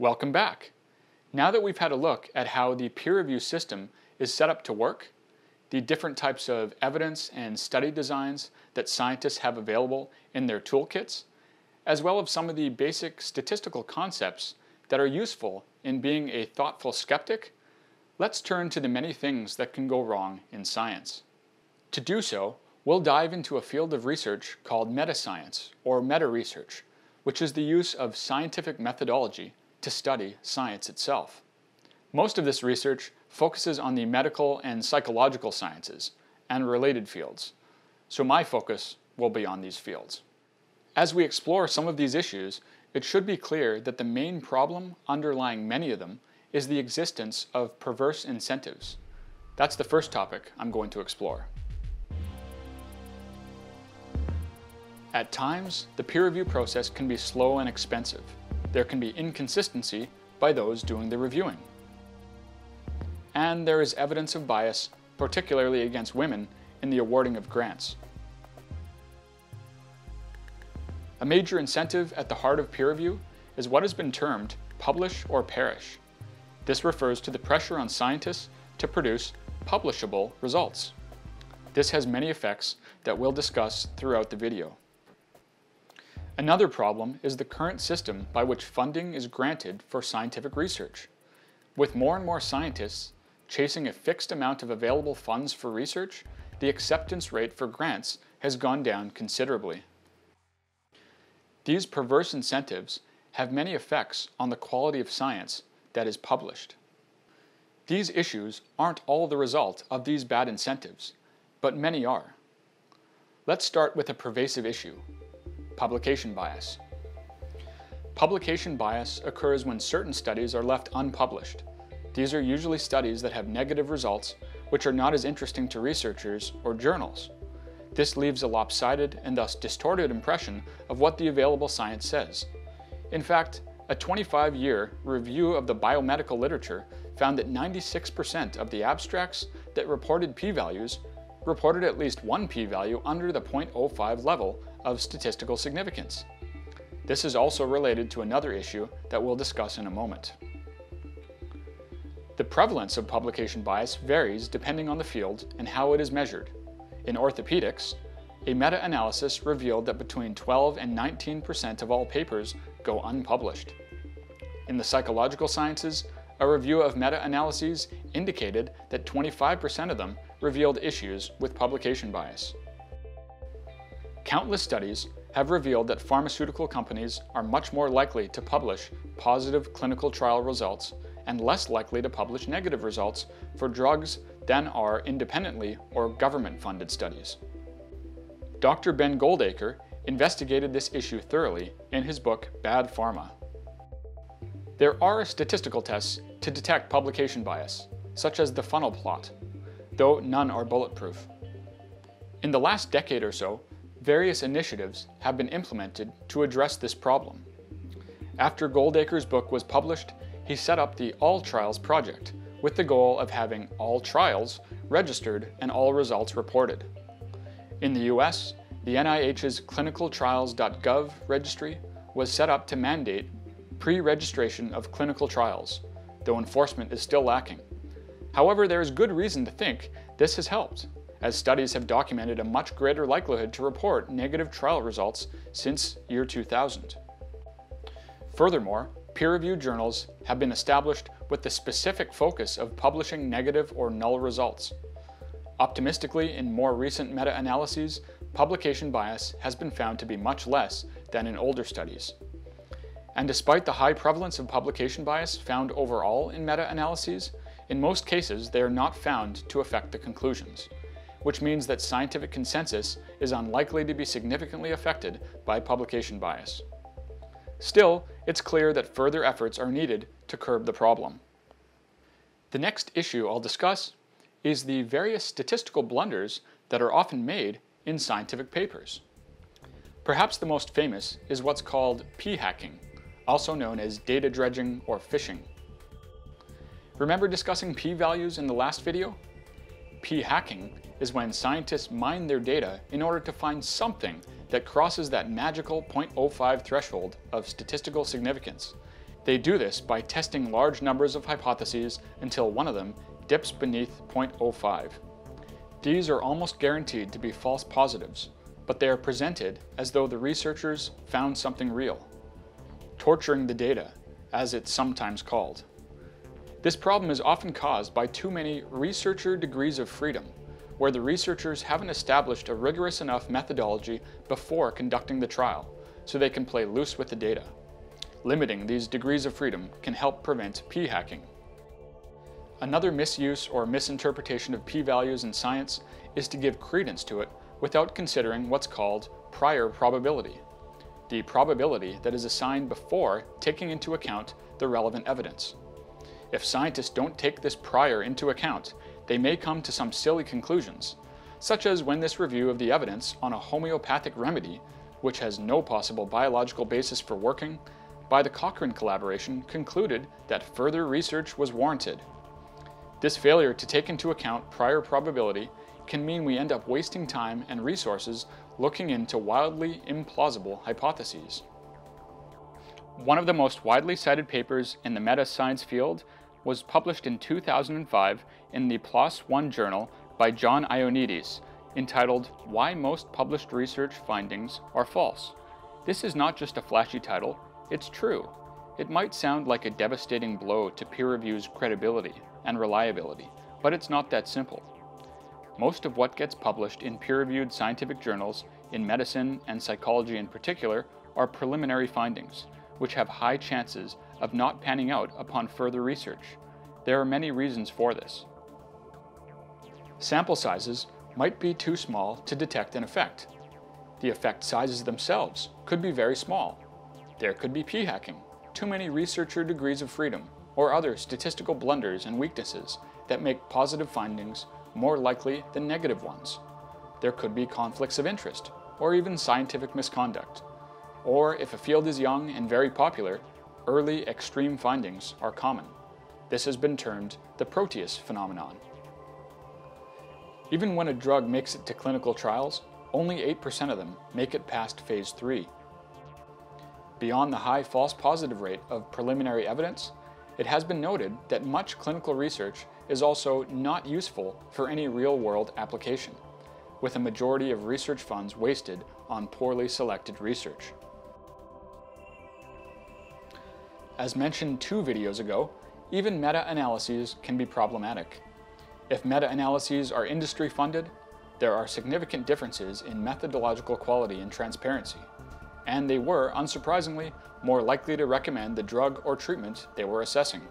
Welcome back! Now that we've had a look at how the peer review system is set up to work, the different types of evidence and study designs that scientists have available in their toolkits, as well as some of the basic statistical concepts that are useful in being a thoughtful skeptic, let's turn to the many things that can go wrong in science. To do so, we'll dive into a field of research called meta-science, or meta-research, which is the use of scientific methodology to study science itself. Most of this research focuses on the medical and psychological sciences and related fields, so my focus will be on these fields. As we explore some of these issues, it should be clear that the main problem underlying many of them is the existence of perverse incentives. That's the first topic I'm going to explore. At times, the peer review process can be slow and expensive. There can be inconsistency by those doing the reviewing. And there is evidence of bias, particularly against women, in the awarding of grants. A major incentive at the heart of peer review is what has been termed publish or perish. This refers to the pressure on scientists to produce publishable results. This has many effects that we'll discuss throughout the video. Another problem is the current system by which funding is granted for scientific research. With more and more scientists chasing a fixed amount of available funds for research, the acceptance rate for grants has gone down considerably. These perverse incentives have many effects on the quality of science that is published. These issues aren't all the result of these bad incentives, but many are. Let's start with a pervasive issue: publication bias. Publication bias occurs when certain studies are left unpublished. These are usually studies that have negative results, which are not as interesting to researchers or journals. This leaves a lopsided and thus distorted impression of what the available science says. In fact, a 25-year review of the biomedical literature found that 96% of the abstracts that reported p-values reported at least one p-value under the 0.05 level of statistical significance. This is also related to another issue that we'll discuss in a moment. The prevalence of publication bias varies depending on the field and how it is measured. In orthopedics, a meta-analysis revealed that between 12 and 19% of all papers go unpublished. In the psychological sciences, a review of meta-analyses indicated that 25% of them revealed issues with publication bias. Countless studies have revealed that pharmaceutical companies are much more likely to publish positive clinical trial results and less likely to publish negative results for drugs than are independently or government-funded studies. Dr. Ben Goldacre investigated this issue thoroughly in his book, Bad Pharma. There are statistical tests to detect publication bias, such as the funnel plot, though none are bulletproof. In the last decade or so, various initiatives have been implemented to address this problem. After Goldacre's book was published, he set up the All Trials project with the goal of having all trials registered and all results reported. In the US, the NIH's clinicaltrials.gov registry was set up to mandate pre-registration of clinical trials, though enforcement is still lacking. However, there is good reason to think this has helped, as studies have documented a much greater likelihood to report negative trial results since year 2000. Furthermore, peer-reviewed journals have been established with the specific focus of publishing negative or null results. Optimistically, in more recent meta-analyses, publication bias has been found to be much less than in older studies. And despite the high prevalence of publication bias found overall in meta-analyses, in most cases they are not found to affect the conclusions, which means that scientific consensus is unlikely to be significantly affected by publication bias. Still, it's clear that further efforts are needed to curb the problem. The next issue I'll discuss is the various statistical blunders that are often made in scientific papers. Perhaps the most famous is what's called p-hacking, also known as data dredging or phishing. Remember discussing p-values in the last video? P-hacking is when scientists mine their data in order to find something that crosses that magical 0.05 threshold of statistical significance, They do this by testing large numbers of hypotheses until one of them dips beneath 0.05. These are almost guaranteed to be false positives, but they are presented as though the researchers found something real. Torturing the data, as it's sometimes called. This problem is often caused by too many researcher degrees of freedom, where the researchers haven't established a rigorous enough methodology before conducting the trial, so they can play loose with the data. Limiting these degrees of freedom can help prevent p-hacking. Another misuse or misinterpretation of p-values in science is to give credence to it without considering what's called prior probability, the probability that is assigned before taking into account the relevant evidence. If scientists don't take this prior into account, they may come to some silly conclusions, such as when this review of the evidence on a homeopathic remedy, which has no possible biological basis for working, by the Cochrane collaboration concluded that further research was warranted. This failure to take into account prior probability can mean we end up wasting time and resources looking into wildly implausible hypotheses. One of the most widely cited papers in the meta-science field was published in 2005 in the PLOS One journal by John Ioannidis, entitled "Why Most Published Research Findings Are False." This is not just a flashy title, it's true. It might sound like a devastating blow to peer review's credibility and reliability, but it's not that simple. Most of what gets published in peer-reviewed scientific journals, in medicine and psychology in particular, are preliminary findings, which have high chances of not panning out upon further research. There are many reasons for this. Sample sizes might be too small to detect an effect. The effect sizes themselves could be very small. There could be p-hacking, too many researcher degrees of freedom, or other statistical blunders and weaknesses that make positive findings more likely than negative ones. There could be conflicts of interest, or even scientific misconduct. Or if a field is young and very popular, early extreme findings are common. This has been termed the Proteus phenomenon. Even when a drug makes it to clinical trials, only 8% of them make it past phase 3. Beyond the high false positive rate of preliminary evidence, it has been noted that much clinical research is also not useful for any real-world application, with a majority of research funds wasted on poorly selected research. As mentioned 2 videos ago, even meta-analyses can be problematic. If meta-analyses are industry-funded, there are significant differences in methodological quality and transparency, and they were, unsurprisingly, more likely to recommend the drug or treatment they were assessing.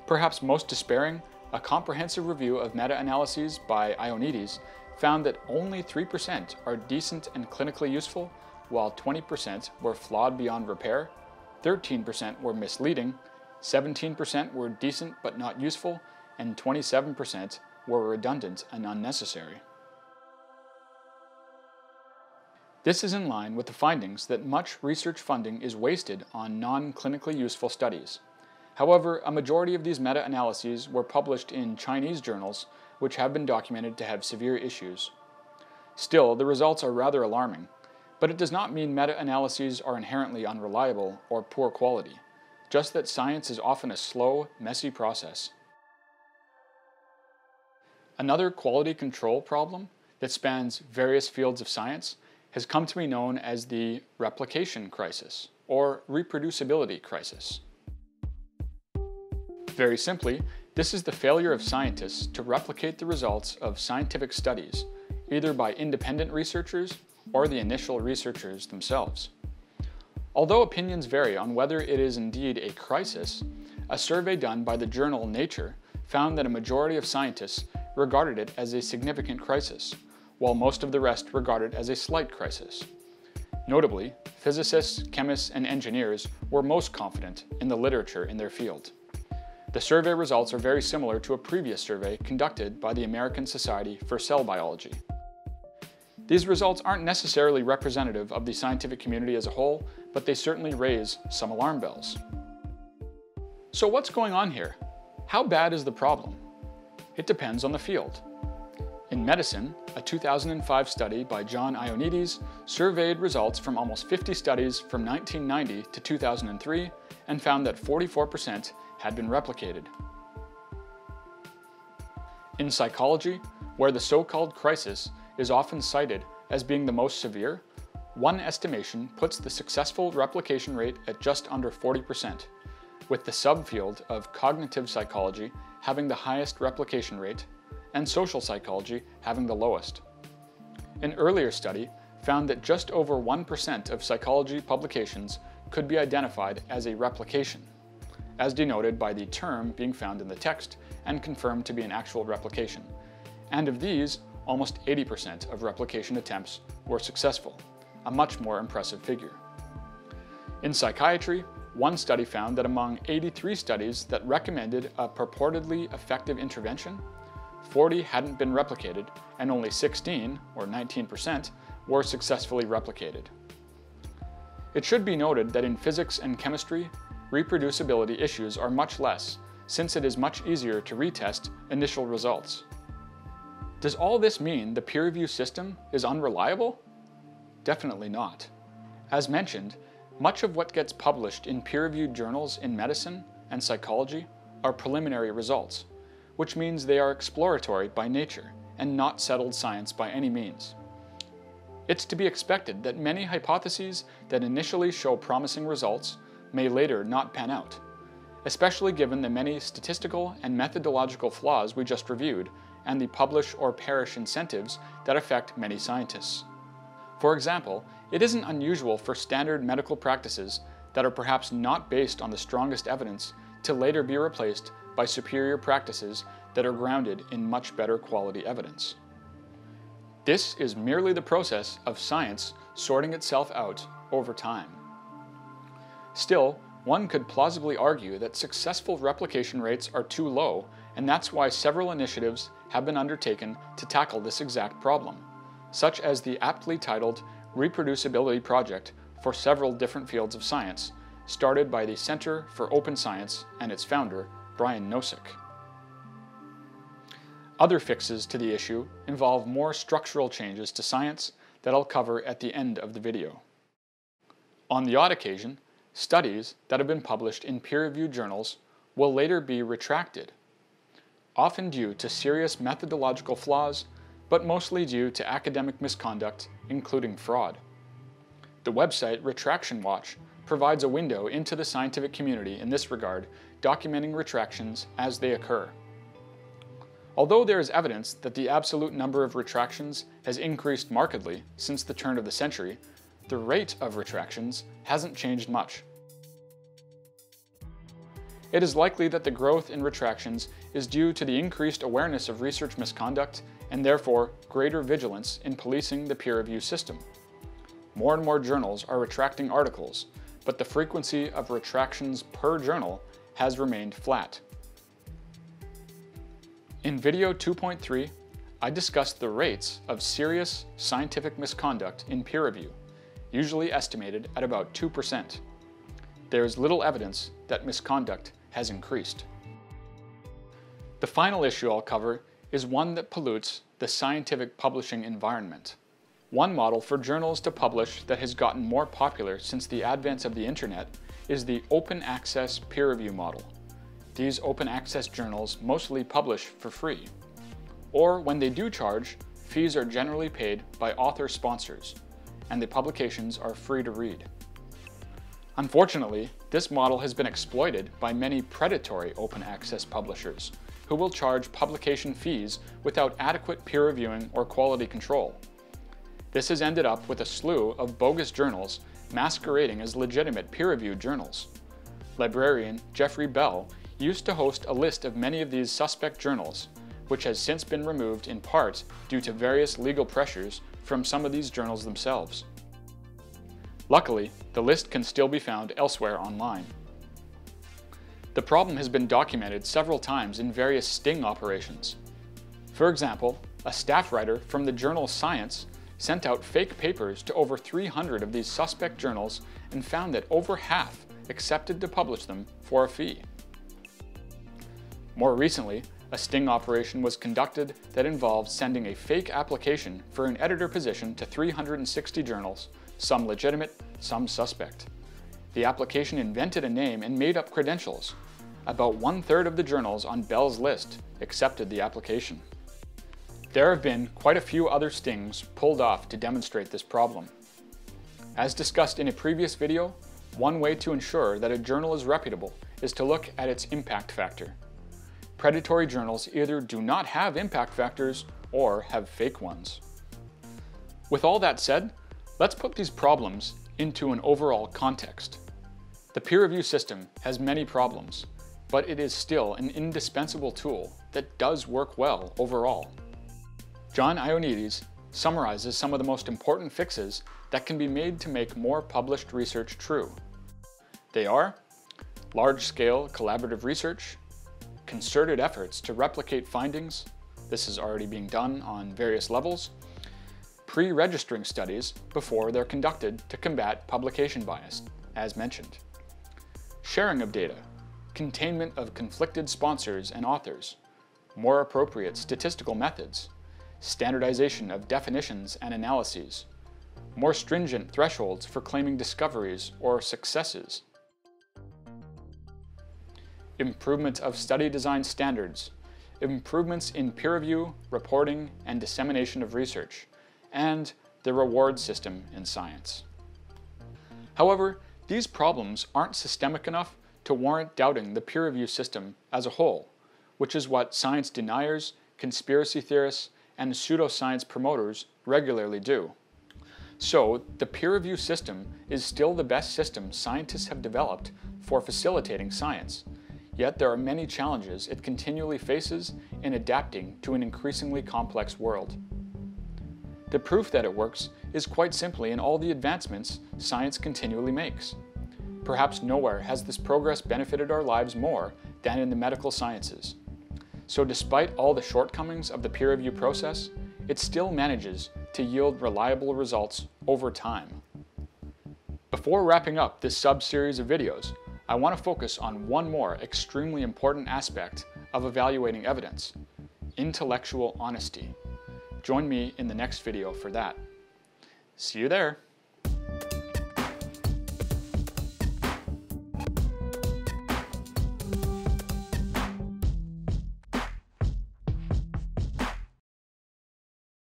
Perhaps most despairing, a comprehensive review of meta-analyses by Ioannidis found that only 3% are decent and clinically useful, while 20% were flawed beyond repair, 13% were misleading, 17% were decent but not useful, and 27% were redundant and unnecessary. This is in line with the findings that much research funding is wasted on non-clinically useful studies. However, a majority of these meta-analyses were published in Chinese journals, which have been documented to have severe issues. Still, the results are rather alarming, but it does not mean meta-analyses are inherently unreliable or poor quality, just that science is often a slow, messy process. Another quality control problem that spans various fields of science has come to be known as the replication crisis, or reproducibility crisis. Very simply, this is the failure of scientists to replicate the results of scientific studies, either by independent researchers or the initial researchers themselves. Although opinions vary on whether it is indeed a crisis, a survey done by the journal Nature found that a majority of scientists regarded it as a significant crisis, while most of the rest regard it as a slight crisis. Notably, physicists, chemists, and engineers were most confident in the literature in their field. The survey results are very similar to a previous survey conducted by the American Society for Cell Biology. These results aren't necessarily representative of the scientific community as a whole, but they certainly raise some alarm bells. So what's going on here? How bad is the problem? It depends on the field. In medicine, a 2005 study by John Ioannidis surveyed results from almost 50 studies from 1990 to 2003 and found that 44% had been replicated. In psychology, where the so-called crisis is often cited as being the most severe, one estimation puts the successful replication rate at just under 40%, with the subfield of cognitive psychology having the highest replication rate and social psychology having the lowest. An earlier study found that just over 1% of psychology publications could be identified as a replication, as denoted by the term being found in the text and confirmed to be an actual replication. And of these, almost 80% of replication attempts were successful, a much more impressive figure. In psychiatry, one study found that among 83 studies that recommended a purportedly effective intervention, 40 hadn't been replicated, and only 16, or 19%, were successfully replicated. It should be noted that in physics and chemistry, reproducibility issues are much less, since it is much easier to retest initial results. Does all this mean the peer review system is unreliable? Definitely not. As mentioned, much of what gets published in peer-reviewed journals in medicine and psychology are preliminary results, which means they are exploratory by nature and not settled science by any means. It's to be expected that many hypotheses that initially show promising results may later not pan out, especially given the many statistical and methodological flaws we just reviewed and the publish or perish incentives that affect many scientists. For example, it isn't unusual for standard medical practices that are perhaps not based on the strongest evidence to later be replaced by superior practices that are grounded in much better quality evidence. This is merely the process of science sorting itself out over time. Still, one could plausibly argue that successful replication rates are too low, and that's why several initiatives have been undertaken to tackle this exact problem, such as the aptly titled Reproducibility Project for several different fields of science, started by the Center for Open Science and its founder, Brian Nosek. Other fixes to the issue involve more structural changes to science that I'll cover at the end of the video. On the odd occasion, studies that have been published in peer-reviewed journals will later be retracted, often due to serious methodological flaws, but mostly due to academic misconduct, including fraud. The website Retraction Watch provides a window into the scientific community in this regard, documenting retractions as they occur. Although there is evidence that the absolute number of retractions has increased markedly since the turn of the century, the rate of retractions hasn't changed much. It is likely that the growth in retractions is due to the increased awareness of research misconduct and therefore greater vigilance in policing the peer review system. More and more journals are retracting articles, but the frequency of retractions per journal has remained flat. In video 2.3, I discussed the rates of serious scientific misconduct in peer review, usually estimated at about 2%. There is little evidence that misconduct has increased. The final issue I'll cover is one that pollutes the scientific publishing environment. One model for journals to publish that has gotten more popular since the advent of the internet is the open access peer review model. These open access journals mostly publish for free, or when they do charge, fees are generally paid by author sponsors, and the publications are free to read. Unfortunately, this model has been exploited by many predatory open access publishers who will charge publication fees without adequate peer reviewing or quality control. This has ended up with a slew of bogus journals masquerading as legitimate peer-reviewed journals. Librarian Jeffrey Bell used to host a list of many of these suspect journals, which has since been removed in part due to various legal pressures from some of these journals themselves. Luckily, the list can still be found elsewhere online. The problem has been documented several times in various sting operations. For example, a staff writer from the journal Science sent out fake papers to over 300 of these suspect journals and found that over half accepted to publish them for a fee. More recently, a sting operation was conducted that involved sending a fake application for an editor position to 360 journals, some legitimate, some suspect. The application invented a name and made up credentials. About 1/3 of the journals on Bell's list accepted the application. There have been quite a few other stings pulled off to demonstrate this problem. As discussed in a previous video, one way to ensure that a journal is reputable is to look at its impact factor. Predatory journals either do not have impact factors or have fake ones. With all that said, let's put these problems into an overall context. The peer review system has many problems, but it is still an indispensable tool that does work well overall. John Ioannidis summarizes some of the most important fixes that can be made to make more published research true. They are large-scale collaborative research, concerted efforts to replicate findings, this is already being done on various levels, pre-registering studies before they're conducted to combat publication bias, as mentioned, sharing of data, containment of conflicted sponsors and authors, more appropriate statistical methods, standardization of definitions and analyses, more stringent thresholds for claiming discoveries or successes, improvement of study design standards, improvements in peer review, reporting, and dissemination of research, and the reward system in science. However, these problems aren't systemic enough to warrant doubting the peer review system as a whole, which is what science deniers, conspiracy theorists, and pseudoscience promoters regularly do. So, the peer review system is still the best system scientists have developed for facilitating science, yet there are many challenges it continually faces in adapting to an increasingly complex world. The proof that it works is quite simply in all the advancements science continually makes. Perhaps nowhere has this progress benefited our lives more than in the medical sciences. So despite all the shortcomings of the peer review process, it still manages to yield reliable results over time. Before wrapping up this sub-series of videos, I want to focus on one more extremely important aspect of evaluating evidence: intellectual honesty. Join me in the next video for that. See you there!